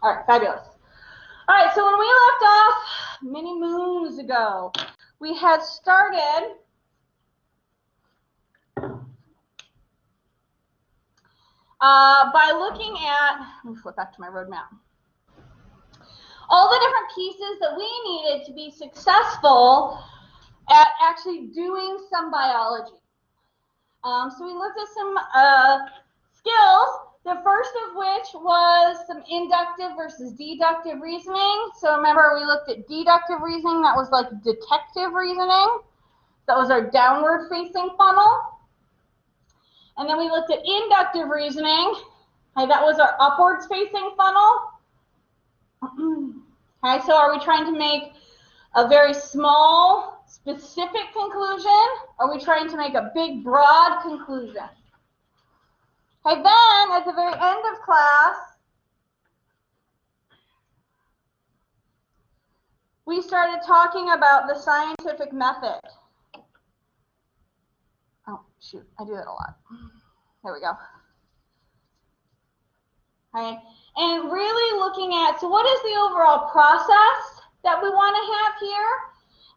All right, fabulous. All right, so when we left off many moons ago, we had started by looking at, let me flip back to my roadmap, all the different pieces that we needed to be successful at actually doing some biology. So we looked at some skills, the first of which was some inductive versus deductive reasoning. So remember, we looked at deductive reasoning, that was like detective reasoning. That was our downward facing funnel. And then we looked at inductive reasoning. Okay, that was our upwards facing funnel. Okay, so are we trying to make a very small, specific conclusion? Or are we trying to make a big, broad conclusion? Okay, then at the very end of class, we started talking about the scientific method. Oh, shoot, I do that a lot. There we go. Okay, and really looking at, so what is the overall process that we want to have here?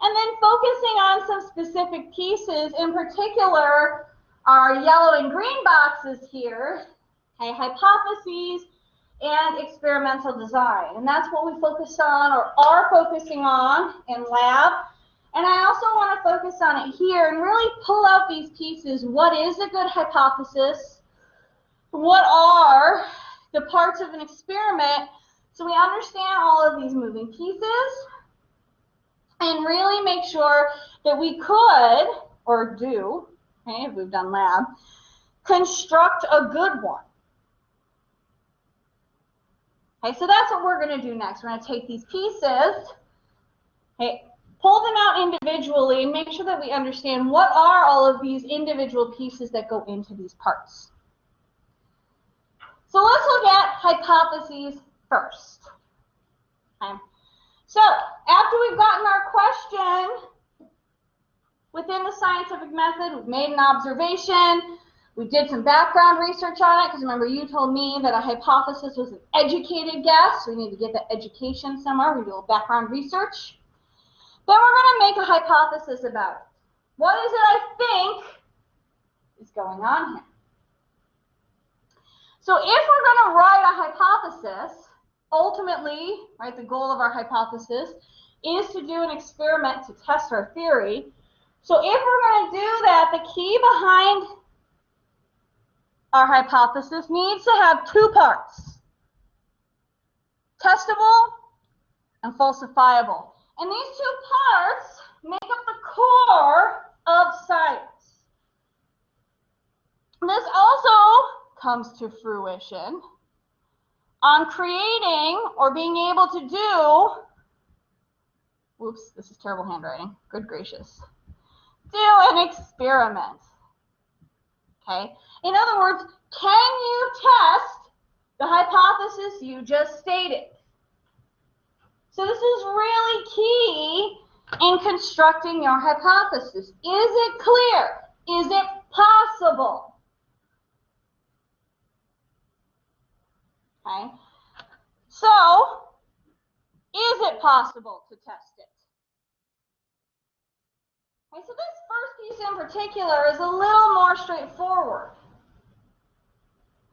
And then focusing on some specific pieces, in particular, our yellow and green boxes here, okay, hypotheses and experimental design. And that's what we focus on or are focusing on in lab. And I also want to focus on it here and really pull out these pieces. What is a good hypothesis? What are the parts of an experiment? So we understand all of these moving pieces and really make sure that we could, or do, okay, if we've done lab, construct a good one. Okay, so that's what we're going to do next. We're going to take these pieces, okay, pull them out individually, and make sure that we understand what are all of these individual pieces that go into these parts. So let's look at hypotheses first. Okay. So after we've gotten our question within the scientific method, we've made an observation, we did some background research on it, because remember you told me that a hypothesis was an educated guess, so we need to get that education somewhere. We do a little background research. Then we're going to make a hypothesis about it. What is it I think is going on here? So if we're going to write a hypothesis, ultimately, right, the goal of our hypothesis is to do an experiment to test our theory. So if we're going to do that, the key behind our hypothesis needs to have two parts: testable and falsifiable. And these two parts make up the core of science. This also comes to fruition on creating or being able to do, whoops, this is terrible handwriting, good gracious, do an experiment. Okay? In other words, can you test the hypothesis you just stated? So this is really key in constructing your hypothesis. Is it clear? Is it possible? Okay? So, is it possible to test it? Okay, so this first piece in particular is a little more straightforward.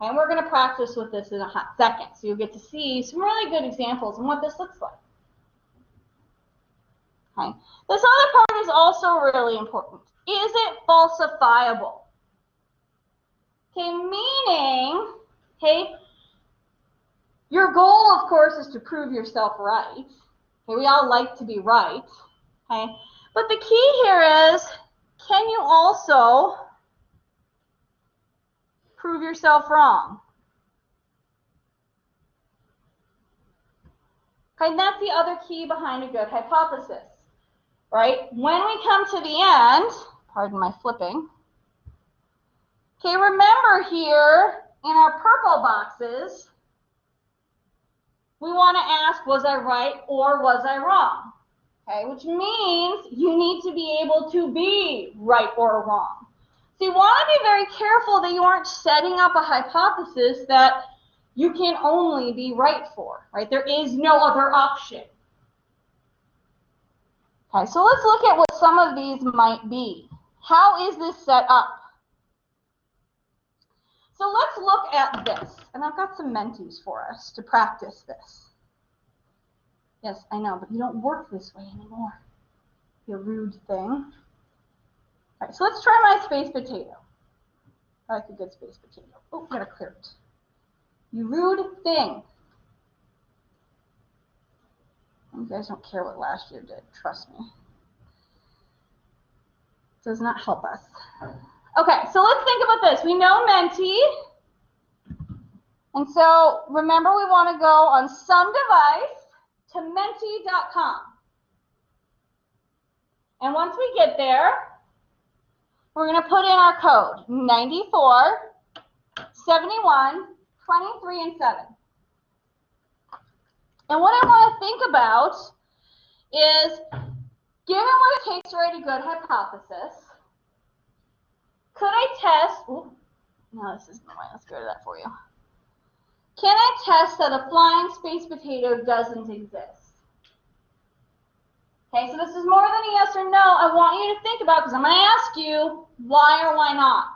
And we're going to practice with this in a hot second, so you'll get to see some really good examples and what this looks like. Okay. This other part is also really important. Is it falsifiable? Okay, meaning, okay, your goal, of course, is to prove yourself right. Okay, we all like to be right. Okay, but the key here is, can you also prove yourself wrong? Okay, and that's the other key behind a good hypothesis, right? When we come to the end, pardon my flipping. Okay, remember here in our purple boxes, we want to ask, was I right or was I wrong? Okay, which means you need to be able to be right or wrong. So you want to be very careful that you aren't setting up a hypothesis that you can only be right for, right? There is no other option. Okay, so let's look at what some of these might be. How is this set up? So let's look at this. And I've got some Mentos for us to practice this. Yes, I know, but you don't work this way anymore. You rude thing. All right, so let's try my space potato. I like a good space potato. Oh, gotta clear it. You rude thing. You guys don't care what last year did, trust me. Does not help us. Okay, so let's think about this. We know Menti. And so remember, we want to go on some device to menti.com. And once we get there, we're going to put in our code 94, 71, 23, and 7. And what I want to think about is, given what it takes to write a good hypothesis, could I test, oh, no, this isn't the way, let's go to that for you. Can I test that a flying space potato doesn't exist? Okay, so this is more than a yes or no. I want you to think about, because I'm going to ask you why or why not.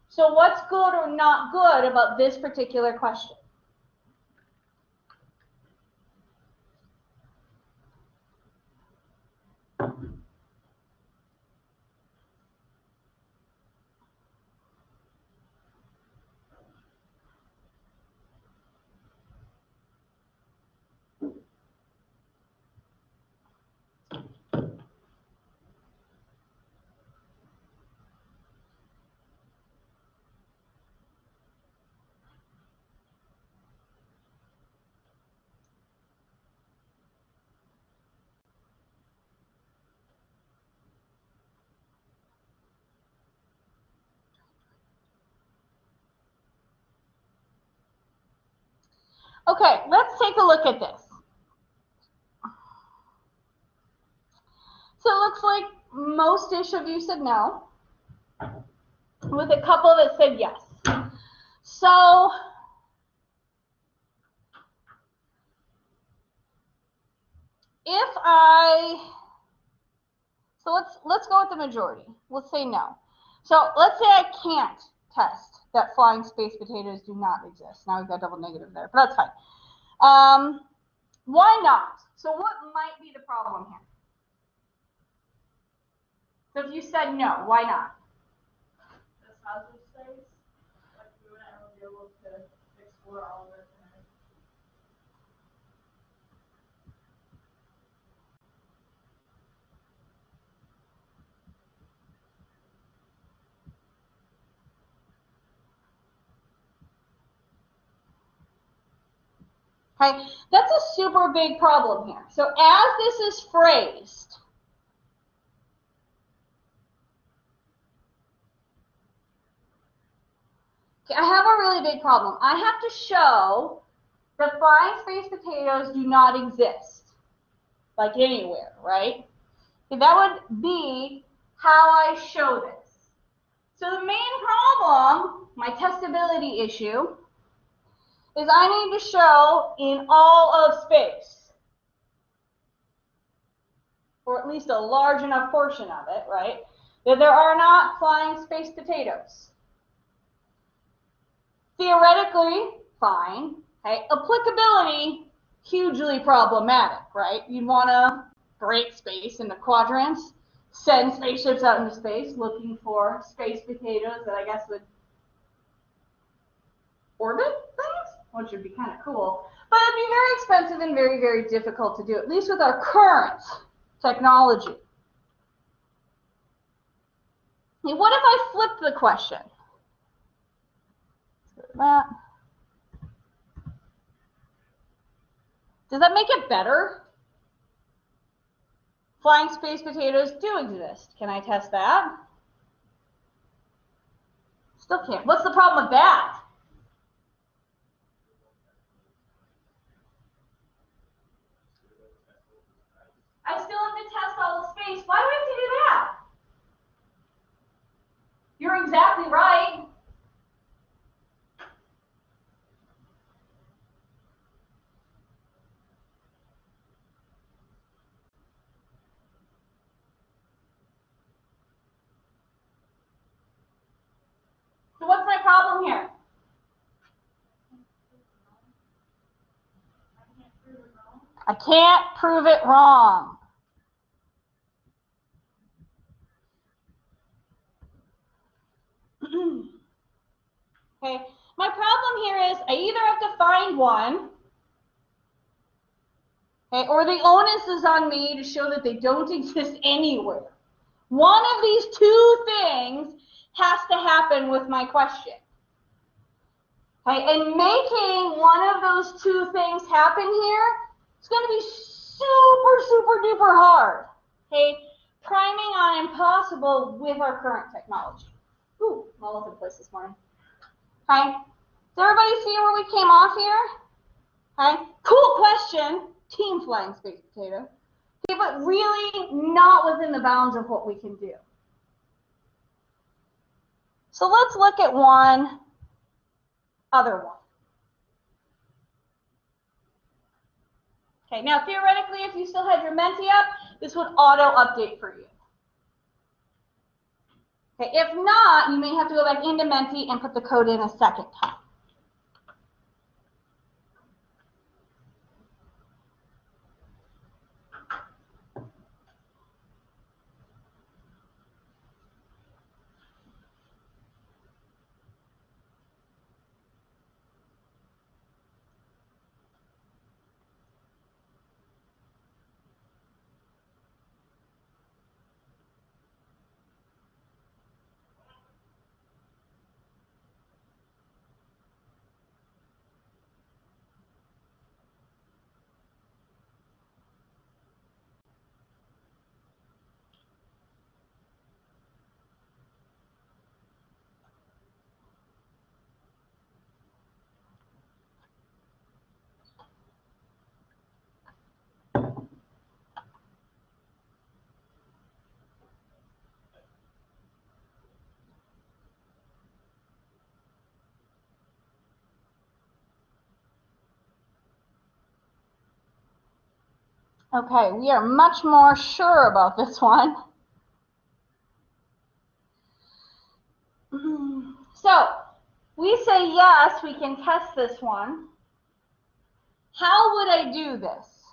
So what's good or not good about this particular question? Okay, let's take a look at this. So it looks like most-ish of you said no, with a couple that said yes. So let's go with the majority. Let's say no. So let's say I can't test that flying space potatoes do not exist. Now we've got double negative there, but that's fine. Why not? So what might be the problem here? So if you said no, why not? This hazard space, like we wouldn't ever be able to explore all of it. Okay, that's a super big problem here. So as this is phrased, okay, I have a really big problem. I have to show that flying space potatoes do not exist, like anywhere, right? Okay, that would be how I show this. So the main problem, my testability issue, is I need to show in all of space, or at least a large enough portion of it, right, that there are not flying space potatoes. Theoretically, fine. Okay, applicability, hugely problematic, right? You'd want to break space into quadrants, send spaceships out into space looking for space potatoes that I guess would orbit things, which would be kind of cool. But it'd be very expensive and very, very difficult to do, at least with our current technology. Okay, what if I flip the question? Let's go to that. Does that make it better? Flying space potatoes do exist. Can I test that? Still can't. What's the problem with that? I still have to test all the space. Why do I have to do that? You're exactly right. I can't prove it wrong. Okay, my problem here is I either have to find one, okay, or the onus is on me to show that they don't exist anywhere. One of these two things has to happen with my question. Okay, and making one of those two things happen here is going to be super, super duper hard. Okay, priming on impossible with our current technology. Ooh, I'm all over the place this morning. Okay, does everybody see where we came off here? Okay, cool question, team flying space potato. Okay, but really not within the bounds of what we can do. So let's look at one other one. Okay, now theoretically, if you still had your Menti up, this would auto-update for you. Okay, if not, you may have to go back into Menti and put the code in a second time. Okay, we are much more sure about this one. So, we say yes, we can test this one. How would I do this?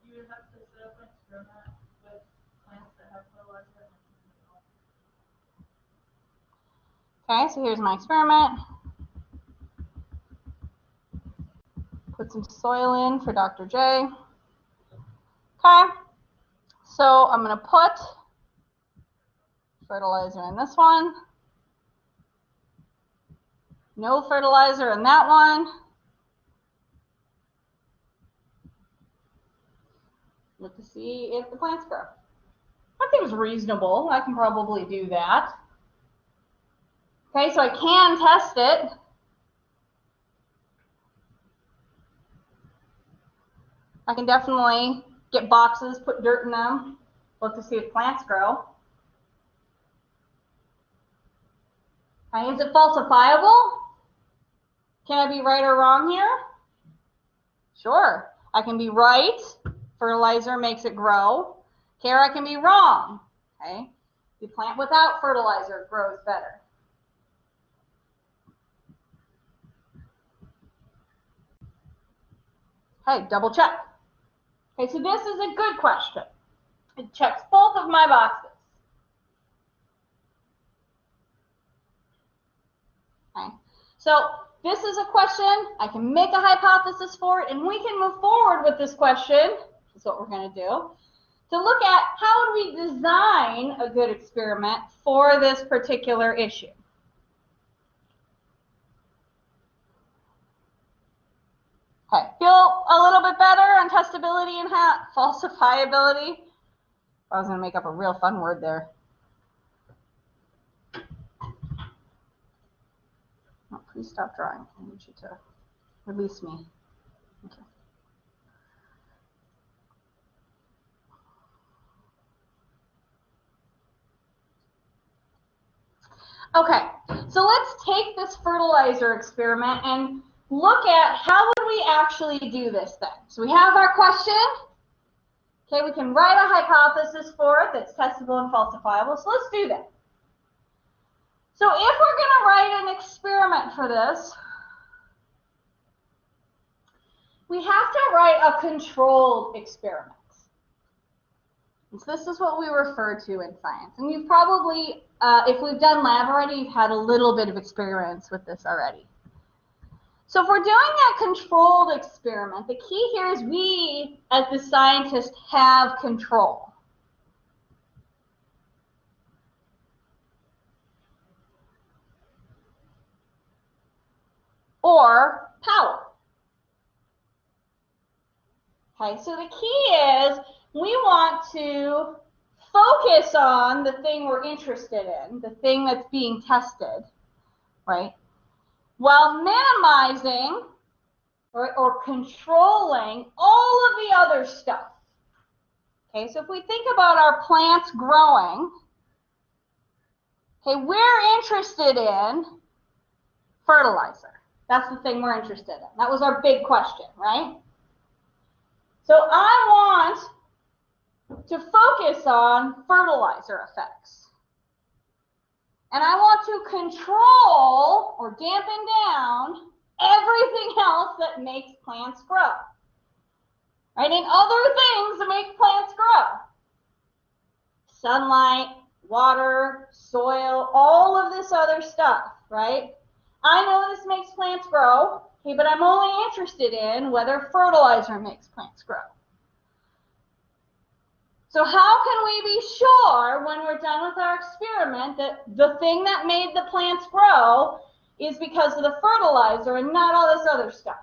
You would have to set up an experiment with plants that have fertilizer. Okay, so here's my experiment. Put some soil in for Dr. J. Okay, so I'm going to put fertilizer in this one. No fertilizer in that one. Look to see if the plants grow. That seems reasonable. I can probably do that. Okay, so I can test it. I can definitely get boxes, put dirt in them, look to see if plants grow. Okay, is it falsifiable? Can I be right or wrong here? Sure, I can be right. Fertilizer makes it grow. Okay, or I can be wrong. Okay, the plant without fertilizer grows better. Okay, double check. Okay, so this is a good question. It checks both of my boxes. Okay, so this is a question. I can make a hypothesis for it, and we can move forward with this question. That's what we're going to do. To look at how would we design a good experiment for this particular issue. Okay, feel a little bit better on testability and falsifiability? I was going to make up a real fun word there. Oh, please stop drawing. I need you to release me. Okay. Okay, so let's take this fertilizer experiment and look at how would we actually do this then. So we have our question. Okay, we can write a hypothesis for it that's testable and falsifiable. So let's do that. So if we're going to write an experiment for this, we have to write a controlled experiment. And so this is what we refer to in science. And you've probably, if we've done lab already, you've had a little bit of experience with this already. So if we're doing a controlled experiment, the key here is we, as the scientist, have control. Or power. Okay, so the key is we want to focus on the thing we're interested in, the thing that's being tested, right? While minimizing or controlling all of the other stuff. Okay, so if we think about our plants growing, okay, we're interested in fertilizer. That's the thing we're interested in. That was our big question, right? So I want to focus on fertilizer effects. And I want to control or dampen down everything else that makes plants grow. Right? And other things that make plants grow. Sunlight, water, soil, all of this other stuff, right? I know this makes plants grow, okay, but I'm only interested in whether fertilizer makes plants grow. So how can we be sure when we're done with our experiment that the thing that made the plants grow is because of the fertilizer and not all this other stuff?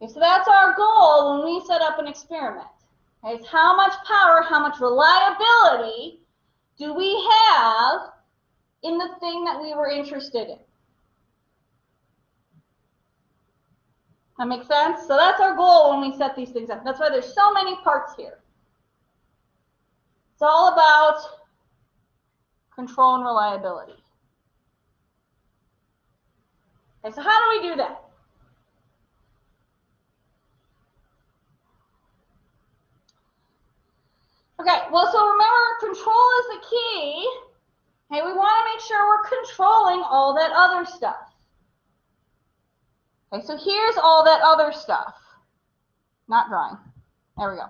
Okay, so that's our goal when we set up an experiment. Okay, it's how much power, how much reliability do we have in the thing that we were interested in? That makes sense? So that's our goal when we set these things up. That's why there's so many parts here. It's all about control and reliability. Okay, so how do we do that? Okay, well, so remember, control is the key. Okay, we want to make sure we're controlling all that other stuff. Okay, so here's all that other stuff. Not drawing. There we go.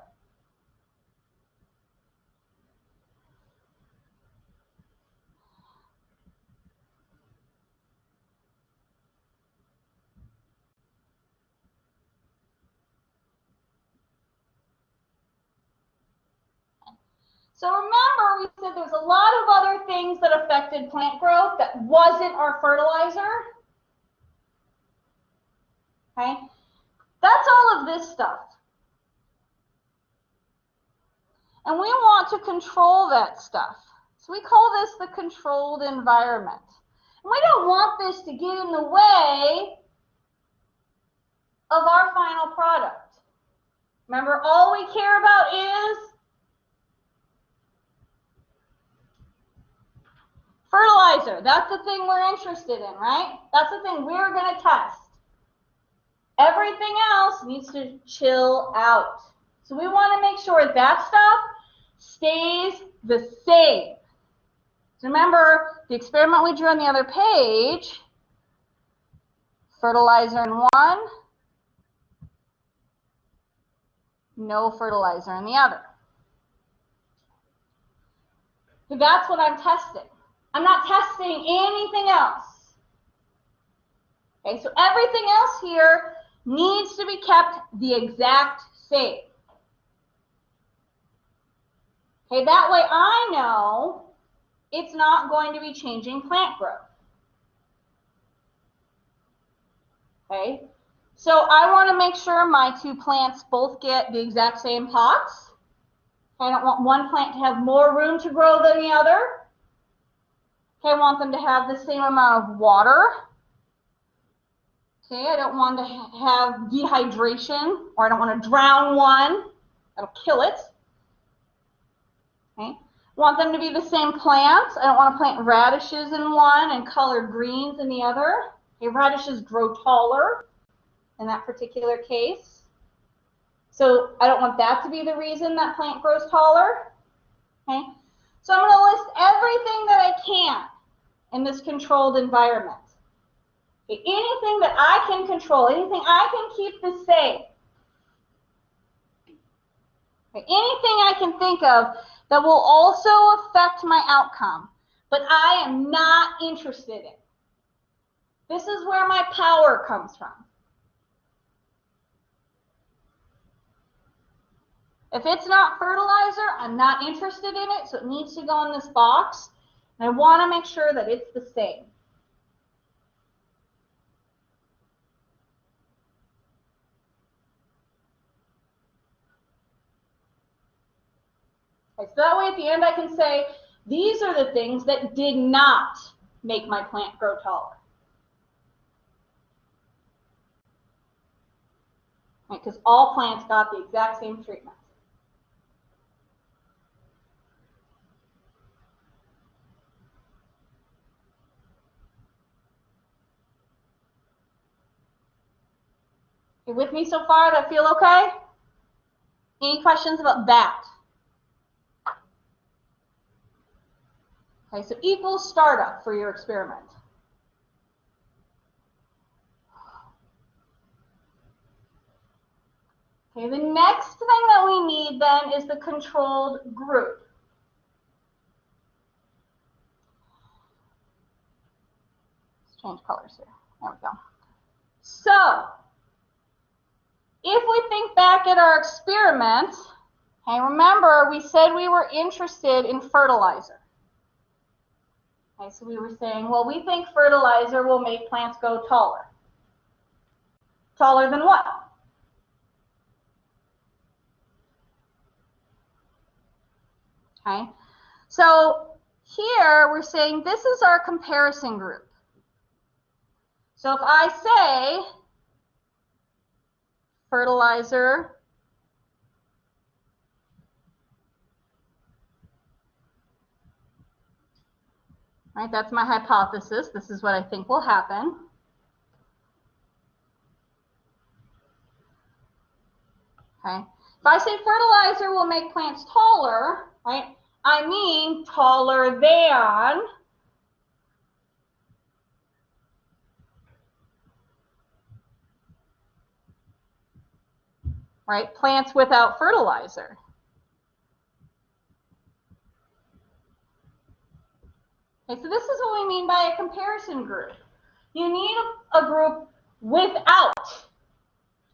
So remember, we said there's a lot of other things that affected plant growth that wasn't our fertilizer. Okay, that's all of this stuff. And we want to control that stuff. So we call this the controlled environment. And we don't want this to get in the way of our final product. Remember, all we care about is fertilizer. That's the thing we're interested in, right? That's the thing we're going to test. Everything else needs to chill out. So we want to make sure that stuff stays the same. So remember, the experiment we drew on the other page, fertilizer in one, no fertilizer in the other. So that's what I'm testing. I'm not testing anything else. Okay, so everything else here needs to be kept the exact same. Okay, that way I know it's not going to be changing plant growth. Okay, so I want to make sure my two plants both get the exact same pots. I don't want one plant to have more room to grow than the other. Okay, I want them to have the same amount of water. Okay, I don't want to have dehydration, or I don't want to drown one. That'll kill it. Okay, I want them to be the same plants. I don't want to plant radishes in one and colored greens in the other. Okay, radishes grow taller in that particular case. So I don't want that to be the reason that plant grows taller. Okay, so I'm going to list everything that I can in this controlled environment. Okay, anything that I can control, anything I can keep the same. Okay, anything I can think of that will also affect my outcome, but I am not interested in. This is where my power comes from. If it's not fertilizer, I'm not interested in it, so it needs to go in this box. And I want to make sure that it's the same. Okay, so that way at the end I can say, these are the things that did not make my plant grow taller. Right, because all plants got the exact same treatment. You with me so far? That feel okay? Any questions about that? Okay, so equals startup for your experiment. Okay, the next thing that we need then is the controlled group. Let's change colors here. There we go. So, if we think back at our experiment, okay, remember we said we were interested in fertilizer. Okay, so we were saying, well, we think fertilizer will make plants go taller. Taller than what? Okay, so here we're saying this is our comparison group. So if I say fertilizer right, that's my hypothesis. This is what I think will happen. Okay. If I say fertilizer will make plants taller, right, I mean taller than right, plants without fertilizer. Okay, so this is what we mean by a comparison group. You need a group without.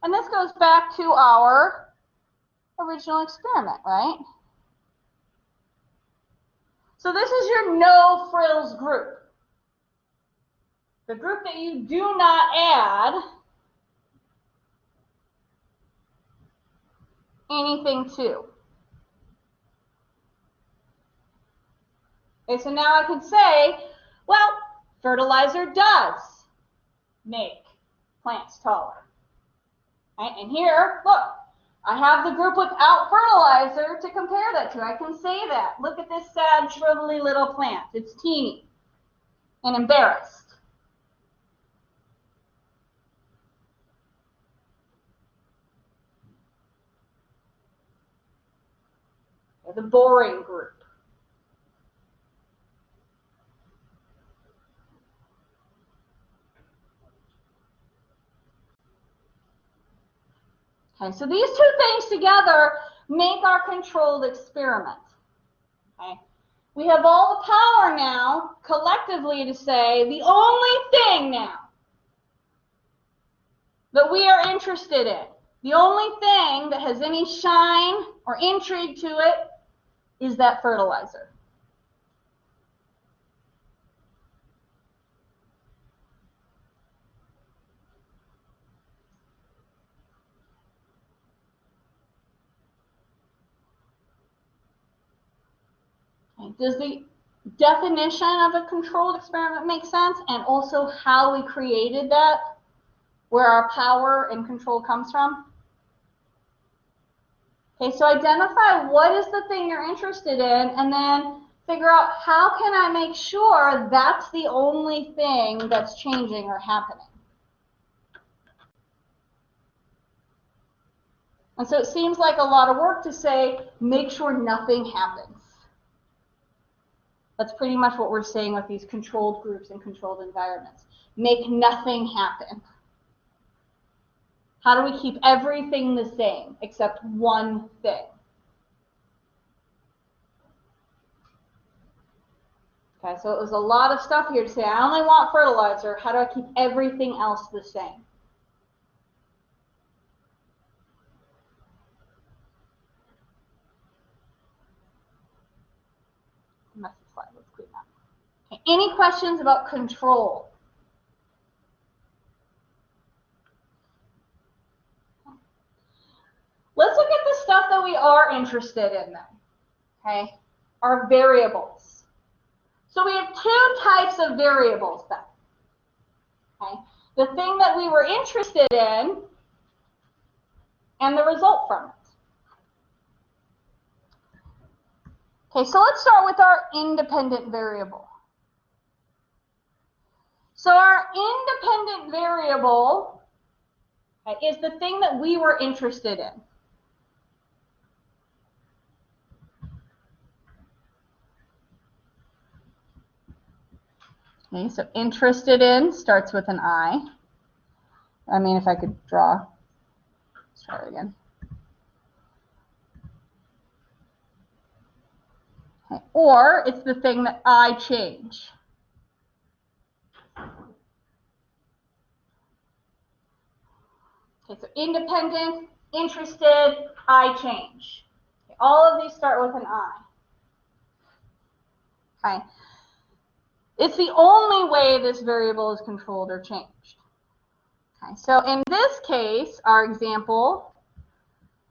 And this goes back to our original experiment, right? So this is your no frills group. The group that you do not add anything to. Okay, so now I can say, well, fertilizer does make plants taller. Right? And here, look, I have the group without fertilizer to compare that to. I can say that. Look at this sad, shrivelly little plant. It's teeny and embarrassed. The boring group. Okay, so these two things together make our controlled experiment. Okay. We have all the power now, collectively, to say the only thing now that we are interested in, the only thing that has any shine or intrigue to it is that fertilizer. Okay. Does the definition of a controlled experiment make sense? And also how we created that, where our power and control comes from? Okay, so identify what is the thing you're interested in, and then figure out how can I make sure that's the only thing that's changing or happening. And so it seems like a lot of work to say, make sure nothing happens. That's pretty much what we're saying with these controlled groups and controlled environments. Make nothing happen. How do we keep everything the same except one thing? Okay, so it was a lot of stuff here to say, I only want fertilizer. How do I keep everything else the same? Messy slide, let's clean that. Okay, any questions about control? Let's look at the stuff that we are interested in then, okay? Our variables. So we have two types of variables then, okay? The thing that we were interested in and the result from it. Okay, so let's start with our independent variable. So our independent variable, okay, is the thing that we were interested in. Okay, so interested in starts with an I. I mean, if I could draw, let's try it again. Okay, or it's the thing that I change. Okay, so independent, interested, I change. Okay, all of these start with an I. Okay. It's the only way this variable is controlled or changed. Okay, so in this case, our example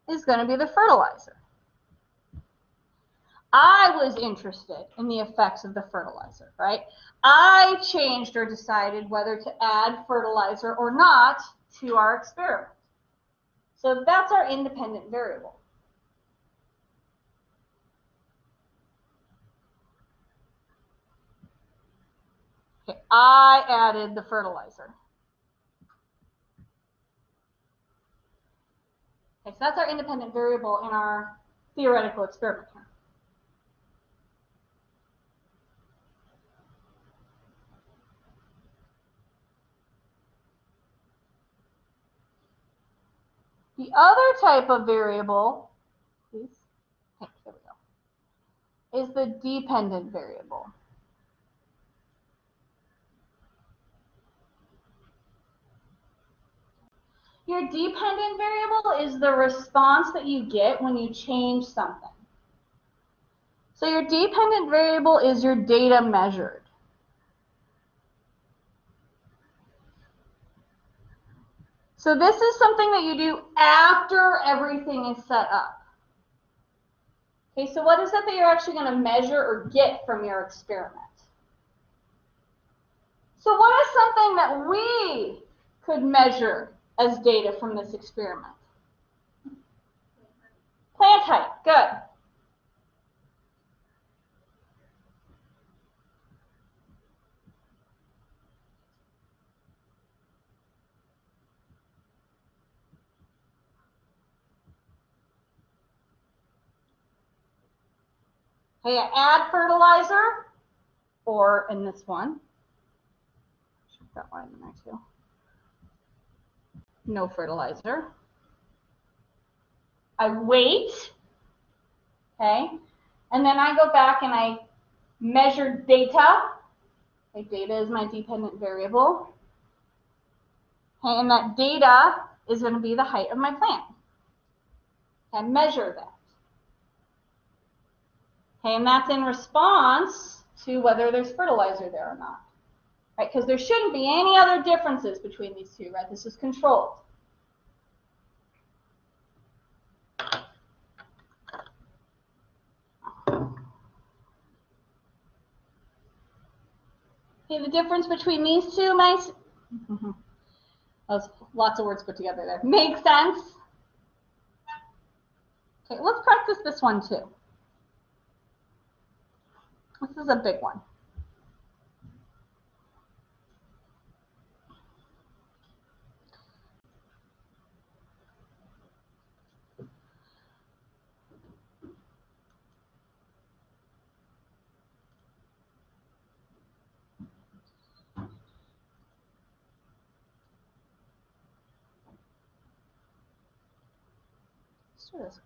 is going to be the fertilizer. I was interested in the effects of the fertilizer, right? I changed or decided whether to add fertilizer or not to our experiment. So that's our independent variable. Okay, I added the fertilizer. Okay, so that's our independent variable in our theoretical experiment here. The other type of variable, please, okay, there we go, is the dependent variable. Your dependent variable is the response that you get when you change something. So your dependent variable is your data measured. So this is something that you do after everything is set up. Okay, so what is it that you're actually going to measure or get from your experiment? So what is something that we could measure as data from this experiment? Plant height, good. Okay, add fertilizer, or in this one, that one in there too. No fertilizer. I wait, okay, and then I go back and I measure data. Okay, data is my dependent variable. Okay, and that data is going to be the height of my plant. Okay, I measure that. Okay, and that's in response to whether there's fertilizer there or not. Right, because there shouldn't be any other differences between these two, right? This is controlled. Okay, the difference between these two, nice. That was lots of words put together there. Makes sense? Okay, let's practice this one too. This is a big one. Let's do this.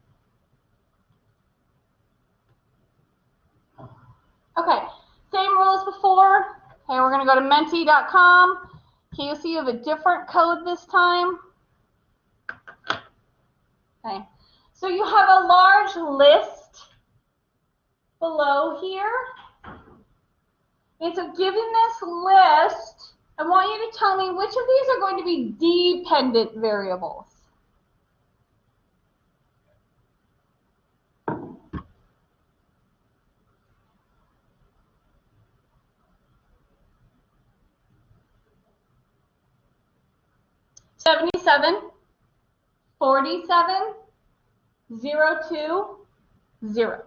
Okay, same rule as before. Okay, we're going to go to menti.com. Okay, you'll see you have a different code this time. Okay, so you have a large list below here. And so given this list, I want you to tell me which of these are going to be dependent variables. $77, $47, 02, 0.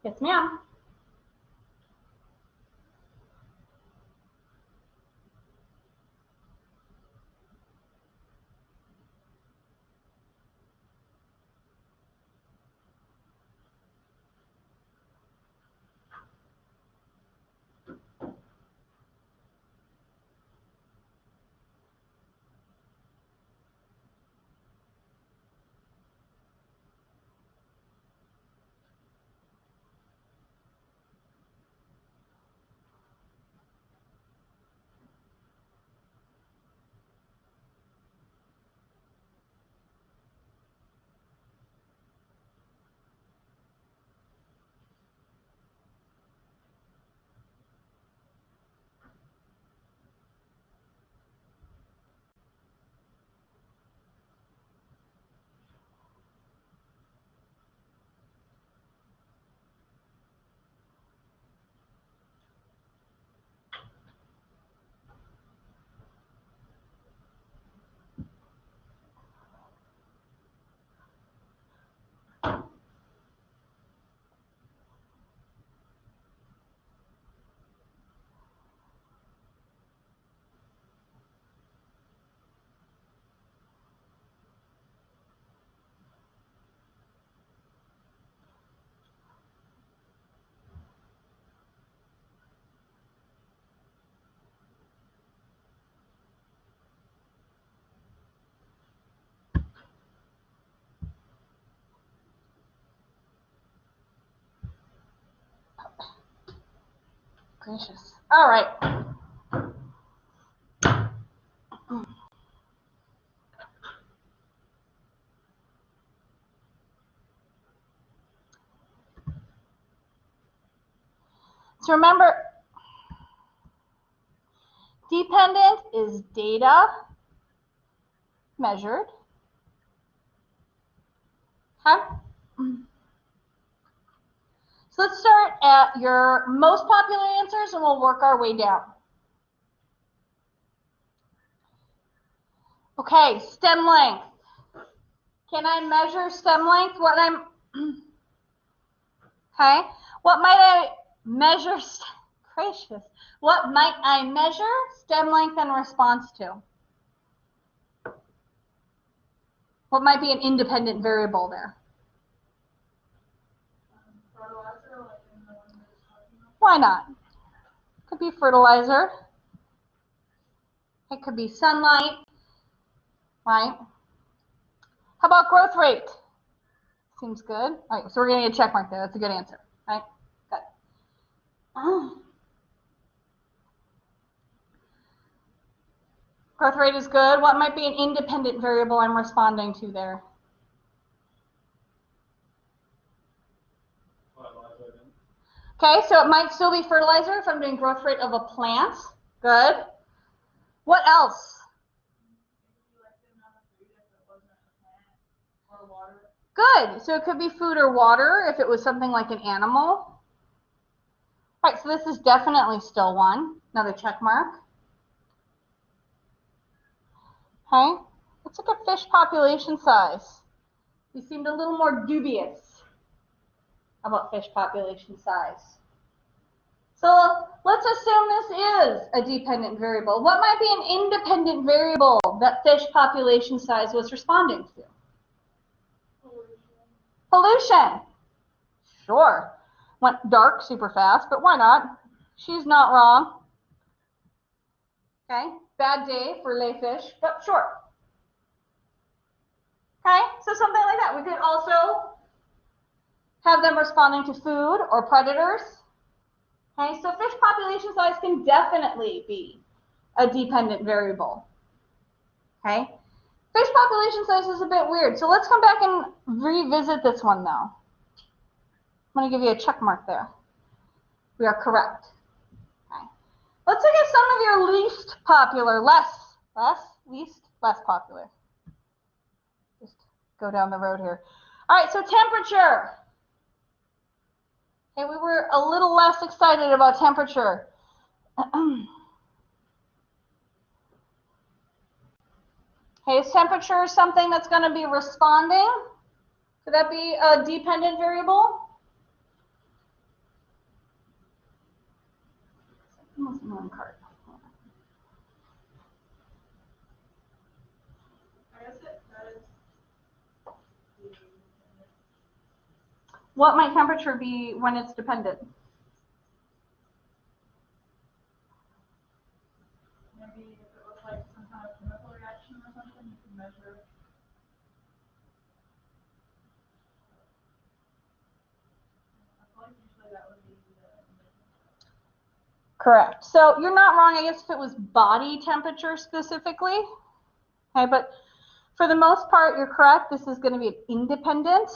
Yes, ma'am. Gracious. All right. So remember, dependent is data measured. Okay? So let's start at your most popular answers and we'll work our way down. Okay, stem length. Can I measure stem length? Okay, what might I measure? Gracious. What might I measure stem length in response to? What might be an independent variable there? Fertilizer, like in the one we were talking about. Why not? Could be fertilizer. It could be sunlight, right? How about growth rate? Seems good. All right, so we're going to get a check mark there. That's a good answer, right? Good. Growth rate is good. What might be an independent variable I'm responding to there? Okay, so it might still be fertilizer if I'm doing growth rate of a plant. Good. What else? Like the amount of food if it wasn't a plant or water. Good. So it could be food or water if it was something like an animal. All right, so this is definitely still one. Another check mark. Okay, let's look at fish population size. We seemed a little more dubious about fish population size. So let's assume this is a dependent variable. What might be an independent variable that fish population size was responding to? Pollution. Sure. Went dark super fast, but why not? She's not wrong. Okay, bad day for lay fish, but sure. Okay, so something like that. We could also have them responding to food or predators. Okay, so fish population size can definitely be a dependent variable. Okay, fish population size is a bit weird, so let's come back and revisit this one though. I'm going to give you a check mark there. We are correct. Okay. Let's look at some of your least popular, less popular. Just go down the road here. All right, so temperature. Okay, we were a little less excited about temperature. Okay, is temperature something that's going to be responding? Could that be a dependent variable? What might temperature be when it's dependent? Maybe if it was like some kind of chemical reaction or something, you can measure. I feel like usually that would be Correct. So you're not wrong, I guess, if it was body temperature specifically. Okay, but for the most part, you're correct. This is going to be an independent.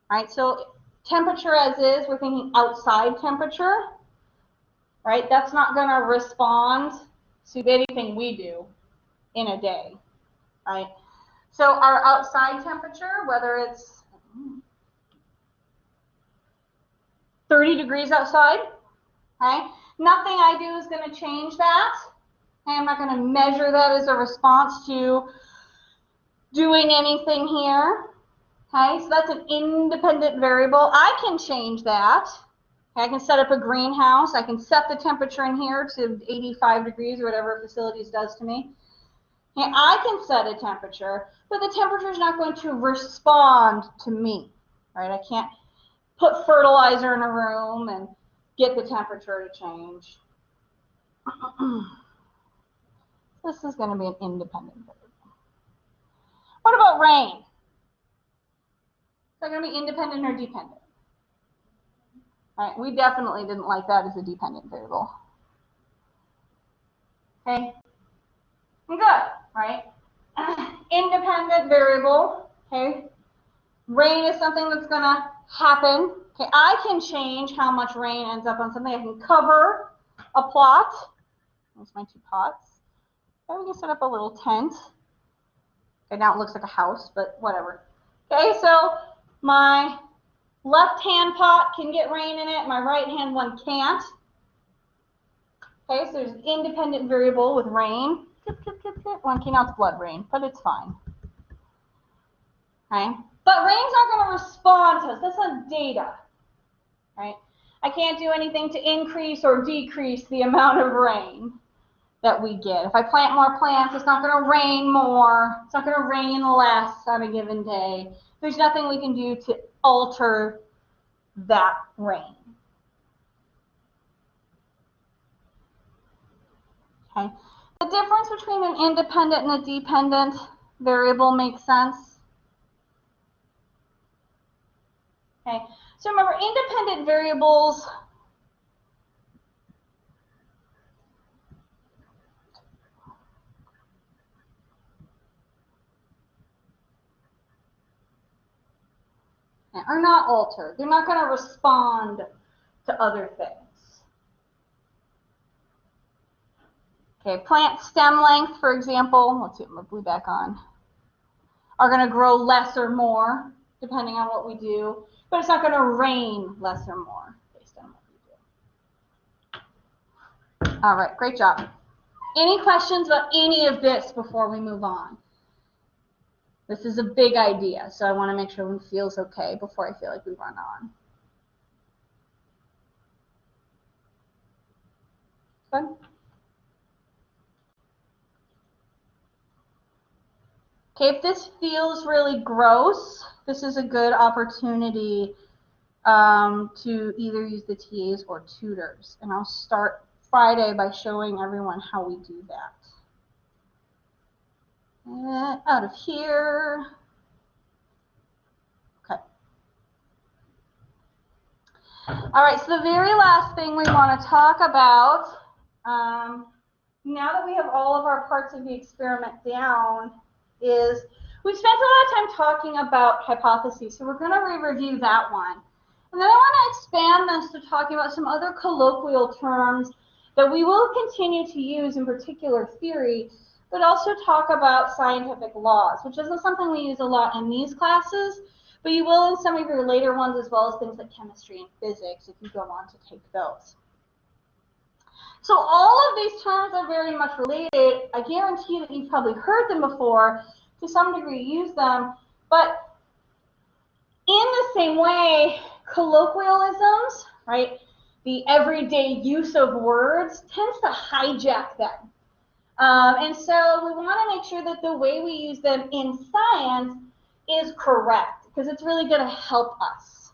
All right, so temperature as is, we're thinking outside temperature. Right, that's not going to respond to anything we do in a day. Right, so our outside temperature, whether it's 30 degrees outside, okay, nothing I do is going to change that. Okay, I'm not going to measure that as a response to doing anything here. Okay, so that's an independent variable. I can change that. Okay, I can set up a greenhouse. I can set the temperature in here to 85 degrees or whatever facilities does to me. Okay, I can set a temperature, but the temperature is not going to respond to me. Right? I can't put fertilizer in a room and get the temperature to change. This is going to be an independent variable. What about rain? Is that going to be independent or dependent? All right, we definitely didn't like that as a dependent variable. Okay, good, right? Independent variable, okay? Rain is something that's going to happen. Okay, I can change how much rain ends up on something. I can cover a plot. There's my two pots. Okay, we can set up a little tent. Okay, now it looks like a house, but whatever. Okay, so my left-hand pot can get rain in it. My right-hand one can't. Okay, so there's an independent variable with rain. One cannot's blood rain, but it's fine. Okay, but rain's not going to respond to us. That's not data. Right? I can't do anything to increase or decrease the amount of rain that we get. If I plant more plants, it's not going to rain more. It's not going to rain less on a given day. There's nothing we can do to alter that rain. Okay. The difference between an independent and a dependent variable makes sense. Okay. So remember, independent variables are not altered. They're not going to respond to other things. Okay, plant stem length, for example, let's see, my blue back on, are going to grow less or more depending on what we do, but it's not going to rain less or more based on what we do. All right, great job. Any questions about any of this before we move on? This is a big idea, so I want to make sure everyone feels okay before I feel like we run on. Good? Okay, if this feels really gross, this is a good opportunity to either use the TAs or tutors. And I'll start Friday by showing everyone how we do that. Out of here. Okay. All right, so the very last thing we want to talk about, now that we have all of our parts of the experiment down, is we've spent a lot of time talking about hypotheses, so we're going to re-review that one. And then I want to expand this to talking about some other colloquial terms that we will continue to use in particular theory, but also talk about scientific laws, which isn't something we use a lot in these classes, but you will in some of your later ones, as well as things like chemistry and physics if you go on to take those. So all of these terms are very much related. I guarantee that you've probably heard them before, to some degree use them, but in the same way, colloquialisms, right, the everyday use of words tends to hijack them. And so we want to make sure that the way we use them in science is correct, because it's really going to help us.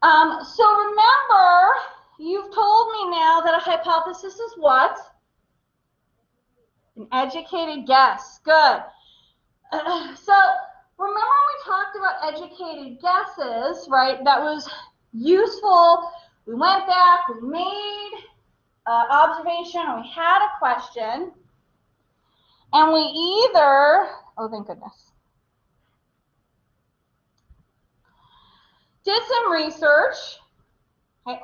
So remember, you've told me now that a hypothesis is what? An educated guess. Good. So remember we talked about educated guesses, right? That was useful. We went back, we made observation, and we had a question. And we either, oh thank goodness, did some research, okay,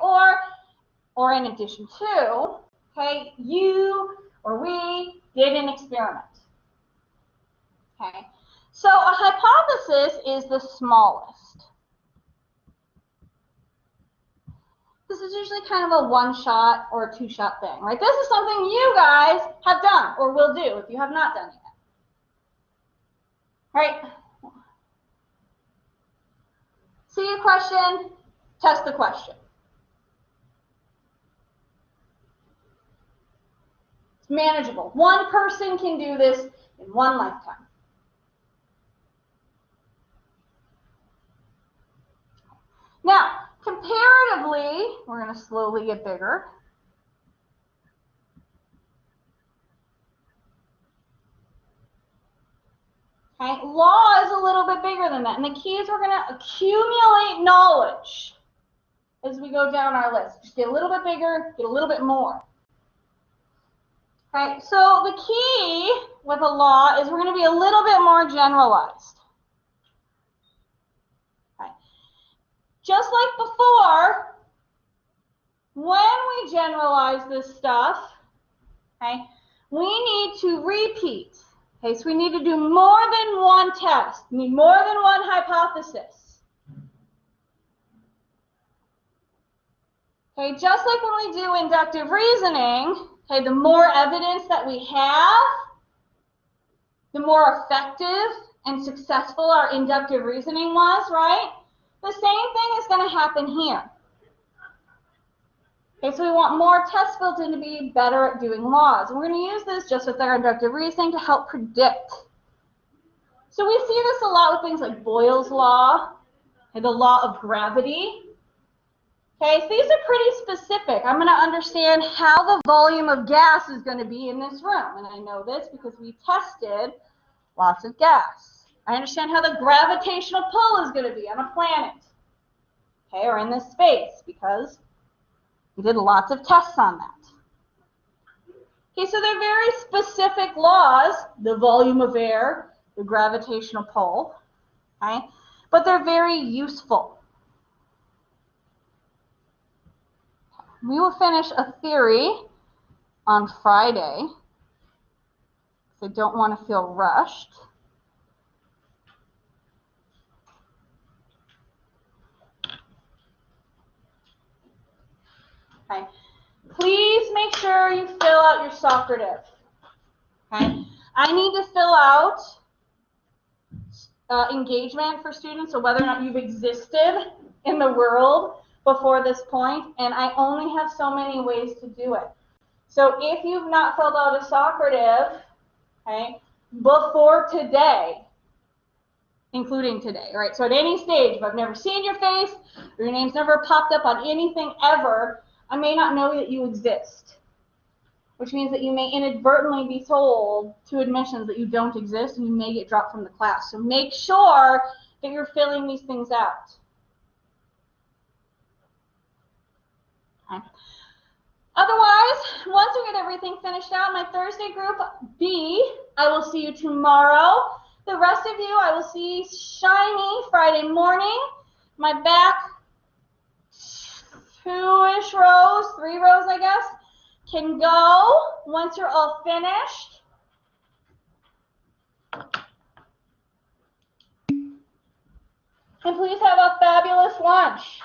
or in addition to, okay, you or we did an experiment. Okay, so a hypothesis is the smallest. This is usually kind of a one-shot or a two-shot thing, right? This is something you guys have done or will do if you have not done it yet. Right? See a question, test the question. It's manageable. One person can do this in one lifetime. Now, comparatively, we're going to slowly get bigger. Okay, law is a little bit bigger than that. And the key is we're going to accumulate knowledge as we go down our list. Just get a little bit bigger, get a little bit more. Okay, so the key with a law is we're going to be a little bit more generalized. Okay. Just like before, when we generalize this stuff, okay, we need to repeat. Okay, so we need to do more than one test. We need more than one hypothesis. Okay, just like when we do inductive reasoning, okay, the more evidence that we have, the more effective and successful our inductive reasoning was, right? The same thing is going to happen here. Okay, so we want more tests built in to be better at doing laws. And we're going to use this just with our inductive reasoning to help predict. So we see this a lot with things like Boyle's law, okay, the law of gravity. Okay, so these are pretty specific. I'm going to understand how the volume of gas is going to be in this room. And I know this because we tested lots of gas. I understand how the gravitational pull is going to be on a planet, okay, or in this space, because we did lots of tests on that. Okay, so they're very specific laws, the volume of air, the gravitational pull, okay, but they're very useful. We will finish a theory on Friday, so I don't want to feel rushed. Okay. Please make sure you fill out your Socrative. Okay. I need to fill out engagement for students, so whether or not you've existed in the world before this point, and I only have so many ways to do it. So if you've not filled out a Socrative, okay, before today, including today, right? So at any stage, if I've never seen your face, or your name's never popped up on anything ever, I may not know that you exist. which means that you may inadvertently be told to admissions that you don't exist and you may get dropped from the class. So make sure that you're filling these things out. Okay. Otherwise, once we get everything finished out, my Thursday group B, I will see you tomorrow. The rest of you, I will see shiny Friday morning. My back 2-ish rows, 3 rows, I guess, can go once you're all finished. And please have a fabulous lunch.